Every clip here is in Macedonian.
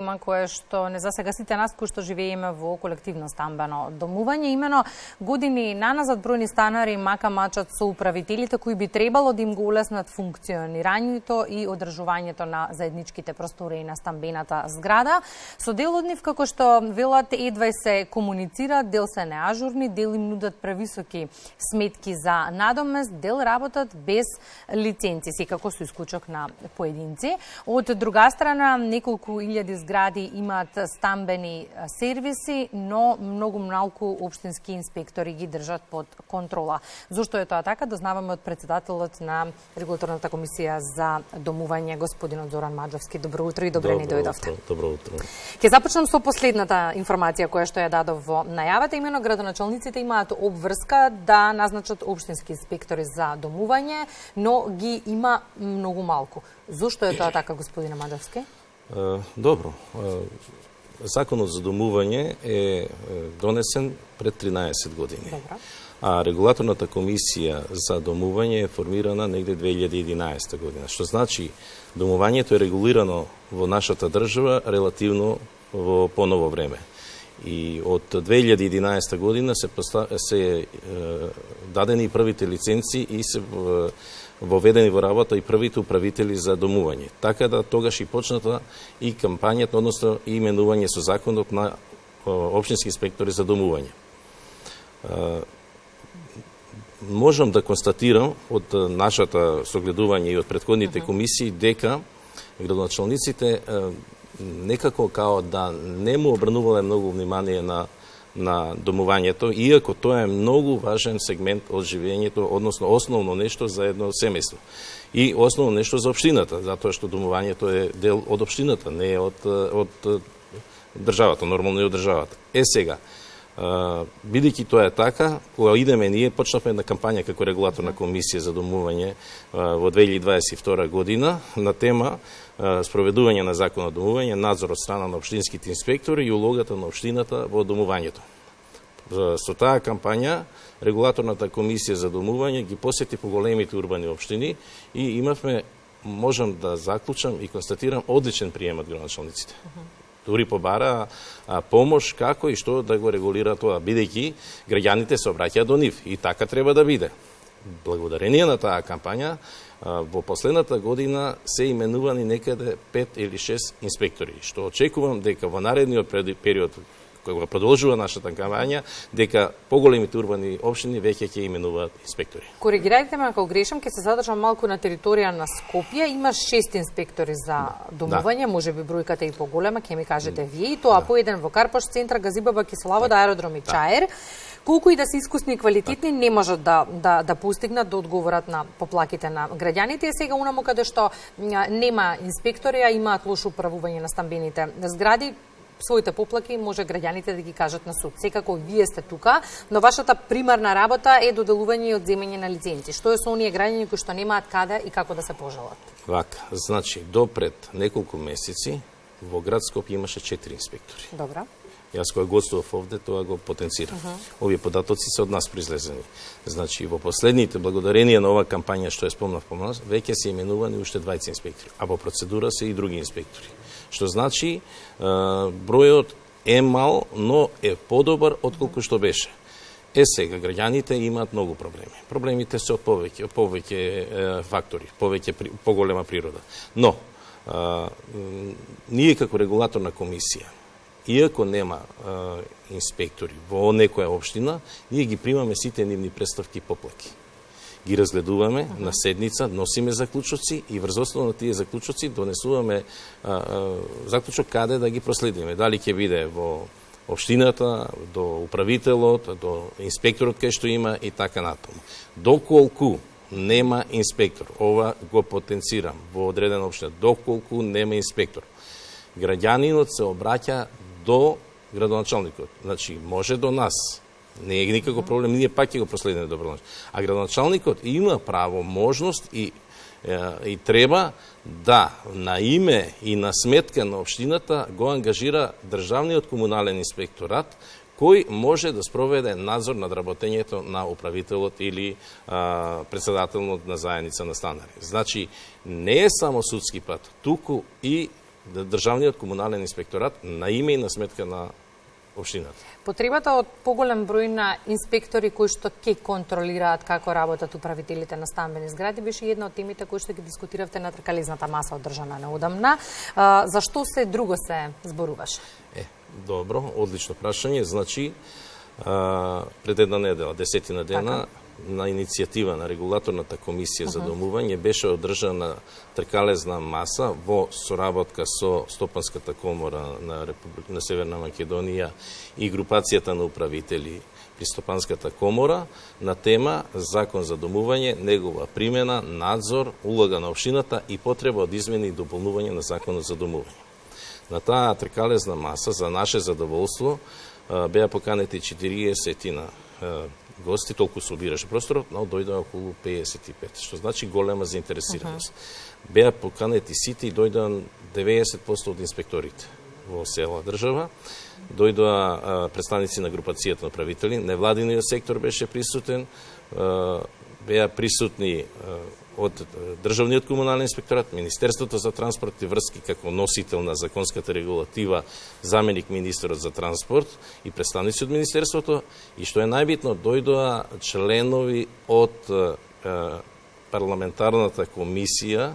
кое што не засега сите нас кои што живееме во колективно стамбено домување, имено години наназад бројни станари мака мачат со управителите кои би требало да им го улеснат функционирањето и одржувањето на заедничките простори на стамбената зграда. Со дел од нив, како што велат, едва се комуницира, дел се неажурни, дел им нудат превисоки сметки за надомест, дел работат без лиценци, секако со исклучок на поединци. Од друга страна, неколку илјади згради имаат стамбени сервиси, но многу малку општински инспектори ги држат под контрола. Зошто е тоа така? Дознаваме од председателот на Регулаторната комисија за домување, господинот Зоран Маџовски. Добро утро и добре ни дојдовте. Добро утро. Ќе започнам со последната информација која што ја дадов во најавата. Имено градоначалниците имаат обврска да назначат општински инспектори за домување, но ги има многу малку. Зошто е тоа така, господине Маџовски? Добро. Законот за домување е донесен пред 13 години. Добро. А Регулаторната комисија за домување е формирана негде 2011 година. Што значи, домувањето е регулирано во нашата држава релативно во поново време. И од 2011 година се дадени првите лиценци и се воведени во работа и првите управители за домување. Така да тогаш и почната и кампањата, односно и именување со законот на општински инспектори за домување. Можам да констатирам од нашата согледување и од претходните комисии дека градоначалниците некако као да не му обрнувале многу внимание на домувањето, иако тоа е многу важен сегмент од живењето, односно основно нешто за едно семејство. И основно нешто за општината, затоа што домувањето е дел од општината, не е од државата, нормално е од државата. Сега, бидејќи тоа е така, кога идеме ние, почнавме на кампања како Регулаторна комисија за домување во 2022 година на тема спроведување на закон о домување, надзор од страна на општинските инспектори и улогата на општината во домувањето. Со таа кампања Регулаторната комисија за домување ги посети по големите урбани општини и имавме, можам да заклучам и констатирам, одличен прием од градоначалниците. Дури побара помош како и што да го регулира тоа, бидејќи граѓаните се обраќаат до нив и така треба да биде. Благодарение на таа кампања, во последната година се именувани некаде 5 или 6 инспектори, што очекувам дека во наредниот период, кога продолжува нашата кампања, дека поголемите урбани општини веќе ќе именуваат инспектори. Коригирајте ме ако грешам, ќе се задржам малку на територија на Скопје. Има 6 инспектори за домување, можеби бројката е и поголема, ќе ми кажете вие, и тоа по еден во Карпаш, Центар, Газибаба, Киселавода, аеродром и Чаер. Колку и да се искусни и квалитетни, не можат да постигнат да одговорат на поплаките на граѓаните. И сега унамо каде што нема инспектори, а имаат лошо управување на стамбените згради, своите поплаки може граѓаните да ги кажат на суд. Секако вие сте тука, но вашата примарна работа е доделување и одземање на лиценци. Што е со оние граѓани кои што немаат каде и како да се пожалат? Вака, значи, допред неколку месеци во град Скопје имаше 4 инспектори. Добра. Јас кој гостував овде, тоа го потенцирам. Овие податоци се од нас произлезени. Значи, во последните, благодарение на оваа кампања што ја спомнав помалку, веќе се именувани уште 20 инспектори, а во процедура се и други инспектори. Што значи, бројот е мал, но е подобар отколку што беше. Сега, граѓаните имаат многу проблеми. Проблемите се од повеќе фактори, поголема природа. Но, ние како Регулаторна комисија, иако нема инспектори во некоја општина, ние ги примаме сите нивни представки и поплаки. Ги разгледуваме на седница, носиме заклучоци и врз основа на тие заклучоци донесуваме заклучок каде да ги проследиме. Дали ќе биде во општината, до управителот, до инспекторот кај што има и така натаму. Доколку нема инспектор, ова го потенцирам во одредена општина, доколку нема инспектор, граѓанинот се обраќа до градоначалникот. Значи, може до нас. Не е никако проблем, ние пак ќе го проследиме до градоначалникот. А градоначалникот има право, можност и треба да на име и на сметка на општината го ангажира државниот комунален инспекторат, кој може да спроведе надзор над работењето на управителот или председателот на заедница на станари. Значи, не е само судски пат, туку и државниот комунален инспекторат на име и на сметка на општината. Потребата од поголем број на инспектори кои што ќе контролираат како работат управителите на стамбени згради беше една од темите кои што ги дискутиравте на тркалезната маса одржана неодамна. За што се друго се зборуваше? Добро, одлично прашање. Значи, пред една недела, 10 дена, на иницијатива на регулаторната комисија за домување беше одржана тркалезна маса во соработка со Стопанската комора на Северна Македонија и групацијата на управители при Стопанската комора на тема Закон за домување, негова примена, надзор, улога на општината и потреба од измени и дополнување на Законот за домување. На таа тркалезна маса, за наше задоволство, беа поканети 40 гости, толку се обираше просторот, но дојдоа околу 55, што значи голема заинтересираност. Беа поканети сите и дојдоа 90% од инспекторите во села држава, дојдоа представници на групацијата на управители, невладиниот сектор беше присутен, беа присутни од Државниот комунален инспекторат, Министерството за транспорт и врски како носител на законската регулатива, заменик министерот за транспорт и представници од Министерството, и што е најбитно, дојдоа членови од парламентарната комисија,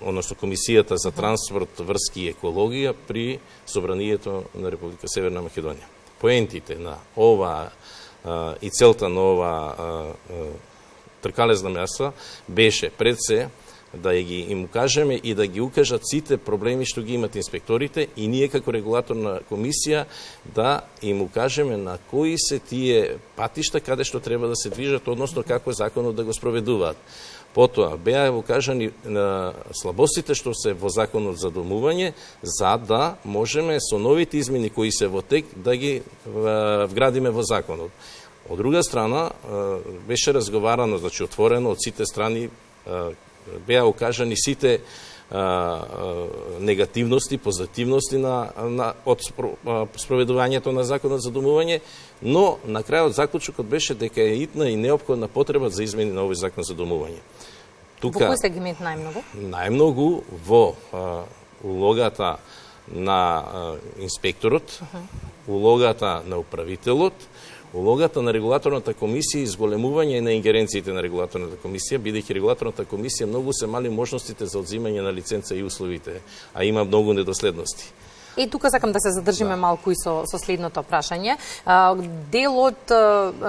односно Комисијата за транспорт, врски и екологија при Собранието на Република Северна Македонија. Поентите на ова и целта на ова тркалезна маса беше пред се да ги им укажеме и да ги укажат сите проблеми што ги имат инспекторите и ние како регулаторна комисија да им укажеме на кои се тие патишта каде што треба да се движат, односно како законот да го спроведуваат. Потоа беа укажани на слабостите што се во законот за домување, за да можеме со новите измени кои се во тек да ги вградиме во законот. Од друга страна, беше разговарано, значи отворено од сите страни, беа укажани сите негативности, позитивности од спроведувањето на законот за домување, но на крајот заклучокот беше дека е итна и неопходна потреба за измени на овој закон за домување. Во кој сегмент најмногу? Најмногу во улогата на инспекторот, улогата на управителот, улогата на регулаторната комисија и зголемување на ингеренциите на регулаторната комисија, бидејќи регулаторната комисија многу се мали можностите за одзимање на лиценца и условите, а има многу недоследности. И тука сакам да се задржиме малку и со следното прашање. Дел од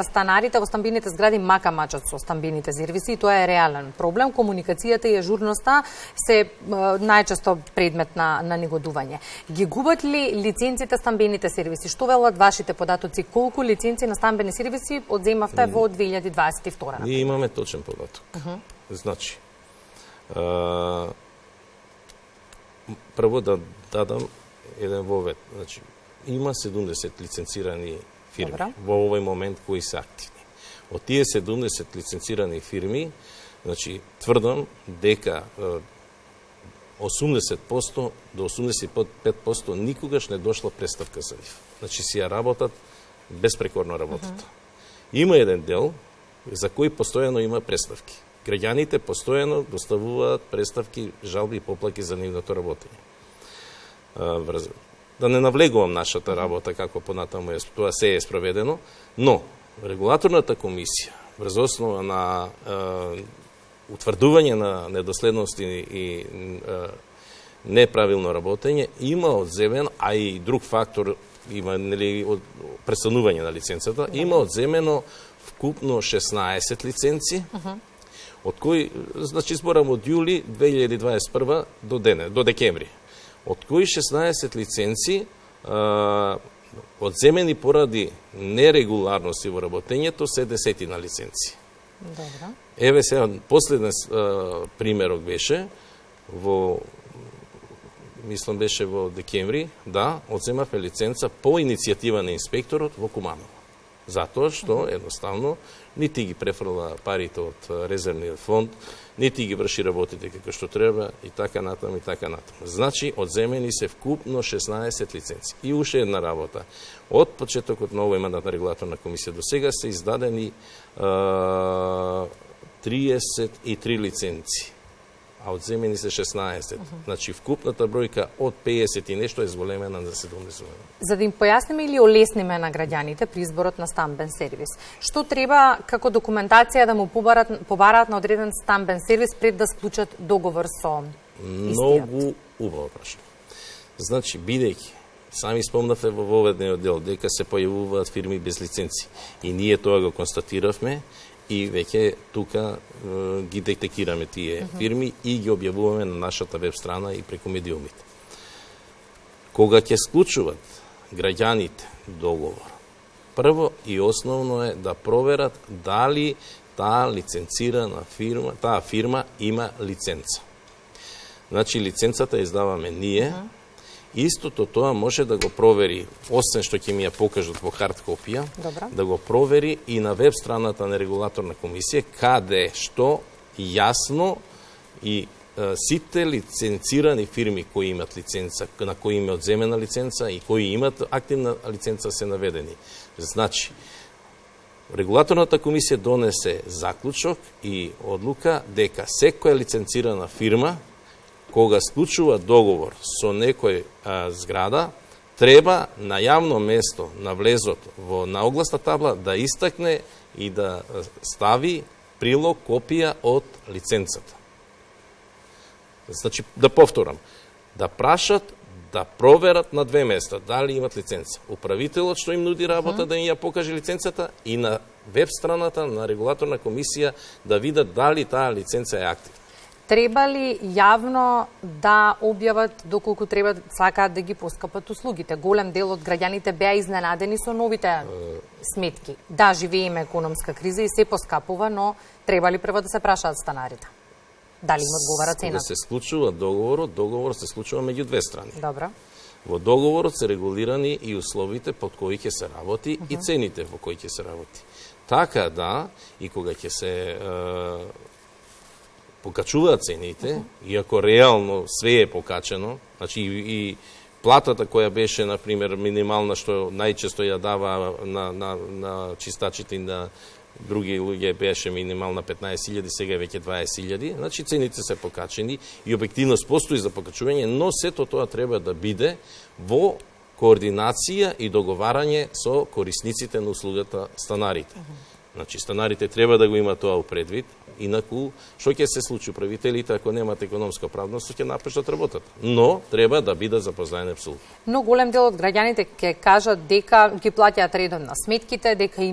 станарите во стамбените згради мака мачат со стамбените сервиси и тоа е реален проблем. Комуникацијата и ажурноста се најчесто предмет на негодување. Ги губат ли лиценците стамбените сервиси? Што велат вашите податоци? Колку лиценци на стамбени сервиси одземавте во 2022? Ние имаме точен податок. Значи, прво да дадам еден вовет. Значи, има 70 лиценцирани фирми во овој момент кои се активни. Од тие 70 лиценцирани фирми, значи, тврдам дека 80% до 85% никогаш не дошла преставка за нив. Значи, си ја работат, безпрекорно работат. Има еден дел за кој постојано има преставки. Граѓаните постојано доставуваат преставки, жалби и поплаки за нивното работење. Да не навлегувам нашата работа како понатаму тоа се е спроведено, но регулаторната комисија врз основа на утврдување на недоследности и неправилно работење има одземено, а и друг фактор има престанување на лиценцата, има одземено вкупно 16 лиценци, од кои, значи зборам од јули 2021 до декември. Од кои 16 лиценци одземени поради нерегуларности во работењето се 10 лиценци. Добро. Еве сега, последен примерок беше мислам беше во декември, да, одземавме лиценца по иницијатива на инспекторот во Куманово. Затоа што, едноставно, нити ги префрла парите од резервниот фонд, нити ги врши работите како што треба и така натаму и така натаму. Значи, одземени се вкупно 16 лиценци. И уште една работа. Од почетокот на овој мандат на регулаторна комисија до сега се издадени 33 лиценци. а одземени се 16. Значи вкупната бројка од 50 и нешто е зголемена на 70. За да им појасниме или олесниме на граѓаните при изборот на стамбен сервис, што треба како документација да му побараат на одреден стамбен сервис пред да склучат договор со истиот? Многу убаво прашање. Значи, бидејќи сами спомнавте во воведниот дел дека се појавуваат фирми без лиценци и ние тоа го констатиравме и веќе тука ги детектираме тие фирми и ги објавуваме на нашата веб страна и преку медиумите. Кога ќе склучуваат граѓаните договор, прво и основно е да проверат дали таа лиценцирана фирма, таа фирма има лиценца. Значи, лиценцата издаваме ние. Истото тоа може да го провери, освен што ќе ми ја покажат во хард копија, да го провери и на веб страната на регулаторна комисија, каде што јасно и сите лиценцирани фирми кои имат лиценца, на кои им е одземена лиценца и кои имат активна лиценца се наведени. Значи, регулаторната комисија донесе заклучок и одлука дека секоја лиценцирана фирма кога склучува договор со некој зграда, треба на јавно место на влезот на огласна табла да истакне и да стави прилог копија од лиценцата. Значи, да повторам, да прашат, да проверат на две места дали имат лиценца. Управителот што им нуди работа да им ја покаже лиценцата и на веб страната на регулаторна комисија да видат дали таа лиценца е активна. Треба ли јавно да објават доколку треба сакаат да ги поскапат услугите? Голем дел од граѓаните беа изненадени со новите сметки. Да, живееме економска криза и се поскапува, но треба ли прво да се прашаат станарите? Дали им одговара цената? Кога се склучува договорот се склучува меѓу две страни. Добро. Во договорот се регулирани и условите под кои ќе се работи и цените во кои ќе се работи. Така да, и кога ќе се покачуваат цените, иако реално све е покачено, значи и платата која беше, например, минимална, што најчесто ја дава на чистачите и на други луѓе беше минимална 15.000, сега е веќе 20.000, значи цените се покачени и објективност постои за покачување, но сето тоа треба да биде во координација и договарање со корисниците на услугата станарите. Значи, станарите треба да го имат тоа предвид, инаку, што ќе се случи? Управителите, ако немат економска оправданост, ќе напуштат работата. Но, треба да бидат запознаени апсолутно. Но голем дел од граѓаните ќе кажат дека ги плаќаат редовно сметките, дека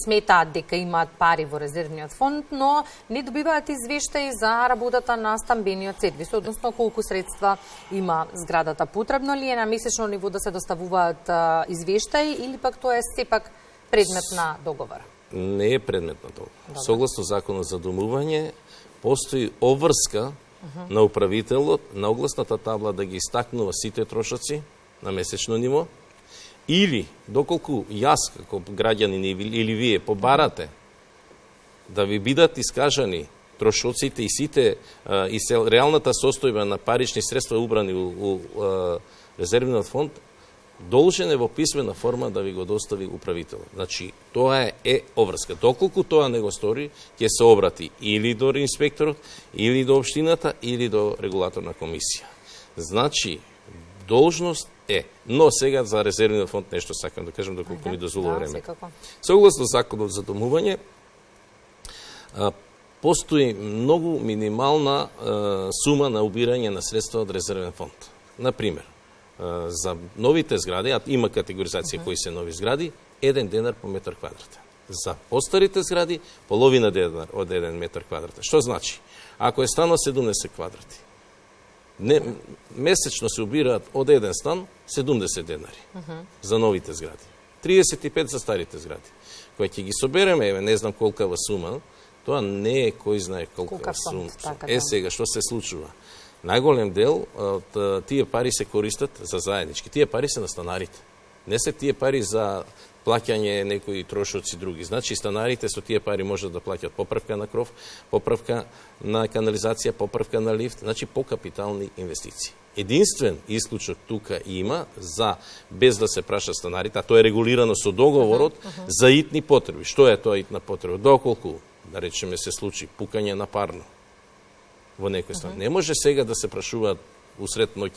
сметаат дека имаат пари во резервниот фонд, но не добиваат извештаи за работата на стамбениот сервис, односно колку средства има зградата. Потребно ли е на месечно ниво да се доставуваат извештаи или пак тоа е сепак предмет на договор? Не е предмет на договор. Согласно законот за домување, постои обврска на управителот на огласната табла да ги истакнува сите трошоци на месечно ниво, или доколку јас како граѓанин или вие побарате да ви бидат искажани трошоците и сите и реалната состојба на парични средства убрани у резервниот фонд, должен е во писмена форма да ви го достави управителот. Значи, тоа е обврска. Доколку тоа не го стори, ќе се обрати или до инспекторот, или до општината, или до регулаторна комисија. Значи, должност е. Но сега за резервниот фонд нешто сакам да кажам, доколку ми дозволува време. Согласно законот за домување, постои многу минимална сума на убирање на средства од резервен фонд. Например, за новите згради, а има категоризација кои се нови згради, 1 денар по метар квадратен. За постарите згради, половина денар од 1 метар квадратен. Што значи? Ако е станот 70 квадрати, месечно се убираат од еден стан 70 денари за новите згради. 35 за старите згради. Кога ќе ги собереме, не знам колкава сума, тоа не е кој знае колкава сума. Сега, што се случува? Најголем дел од тие пари се користат за заеднички. Тие пари се на станарите. Не се тие пари за плаќање некои трошоци други. Значи, станарите со тие пари можат да плаќат поправка на кров, поправка на канализација, поправка на лифт, значи по капитални инвестиции. Единствен исклучок тука има за, без да се праша станарите, а тоа е регулирано со договорот за итни потреби. Што е тоа итна потреба? Доколку, да речеме, се случи пукање на парно, во некој стан. Не може сега да се прашуваат усред ноќ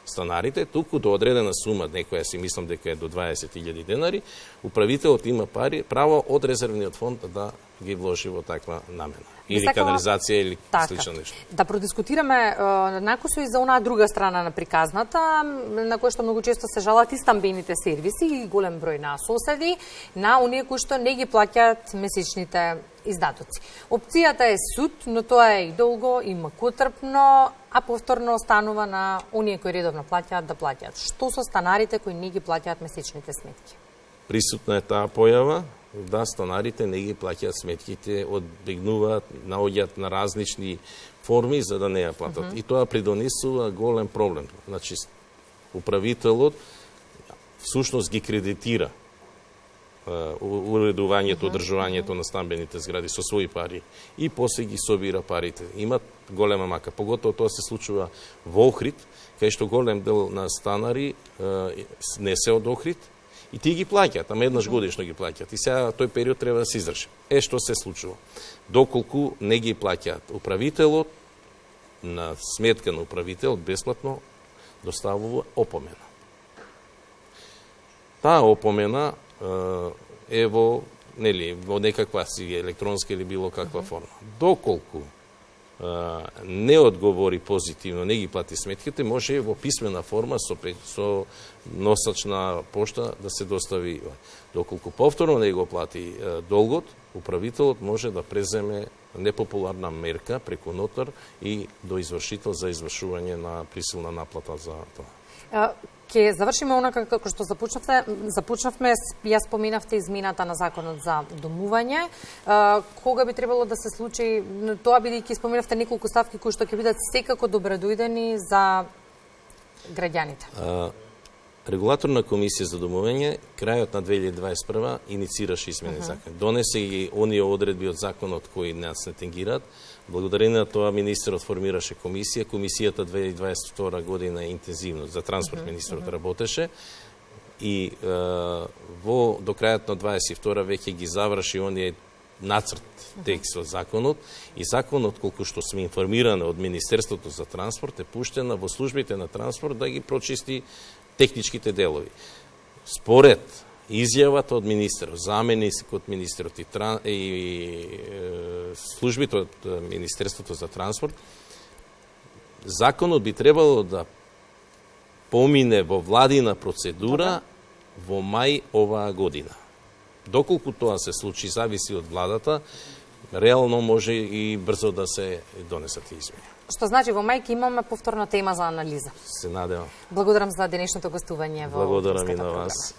станарите, туку до одредена сума, некоја си мислам дека е до 20.000 денари, управителот има право од резервниот фонд да ги вложи во таква намена. Или канализација, или слично нешто. Да продискутираме накусо и за онаа друга страна на приказната, на која што многу често се жалат и стамбените сервиси и голем број на соседи, на оние кои што не ги плаќаат месечните издатоци. Опцијата е суд, но тоа е и долго, и макутрпно, а повторно останува на оние кои редовно плаќаат да плаќаат. Што со станарите кои не ги плаќаат месечните сметки? Присутна е таа појава, да станарите не ги плаќаат сметките, одбегнуваат, наоѓаат на различни форми за да не ја платат. И тоа придонесува голем проблем. Значи, управителот всушност ги кредитира уредувањето, одржувањето на стамбените згради со своји пари и после ги собира парите. Имат голема мака. Поготово тоа се случува во Охрид, кај што голем дел на станари не се од Охрид, и ти ги плаќаат, ама еднаш годишно ги плаќаат. И сега тој период треба да се издржи. Што се случува? Доколку не ги плаќаат, управителот на сметка на управителот бесплатно доставува опомена. Таа опомена е во некаква си електронска или било каква форма. Доколку не одговори позитивно, не ги плати сметките, може во писмена форма со носачна пошта да се достави. Доколку повторно не го плати долгот, управителот може да преземе непопуларна мерка преку нотар и до извршител за извршување на присилна наплата за тоа. Ке завршиме онака како што започнавме, ја споменавте измената на законот за домување. Кога би требало да се случи тоа, бидејќи споменавте неколку ставки кои што ќе бидат секако добредојдени за граѓаните? Регулаторна комисија за домување крајот на 2021 иницираше измени закон. Донесе ги оние одредби од законот кои нас не тенгираат. Благодарение на тоа министерот формираше комисија. Комисијата 2022 година интензивно за транспорт министерот работеше и до крајот на 2022 веќе ги заврши оние нацрт текст од законот и законот, колку што сме информирани од Министерството за транспорт, е пуштена во службите на транспорт да ги прочисти техничките делови. Според изјавата од министерот, заменикот министерот и службите од Министерството за транспорт, законот би требало да помине во владина процедура во мај оваа година. Доколку тоа се случи, зависи од владата, реално може и брзо да се донесат измени. Што значи во мај ќе имаме повторна тема за анализа. Се надевам. Благодарам за денешното гостување во Благодарам и на вас.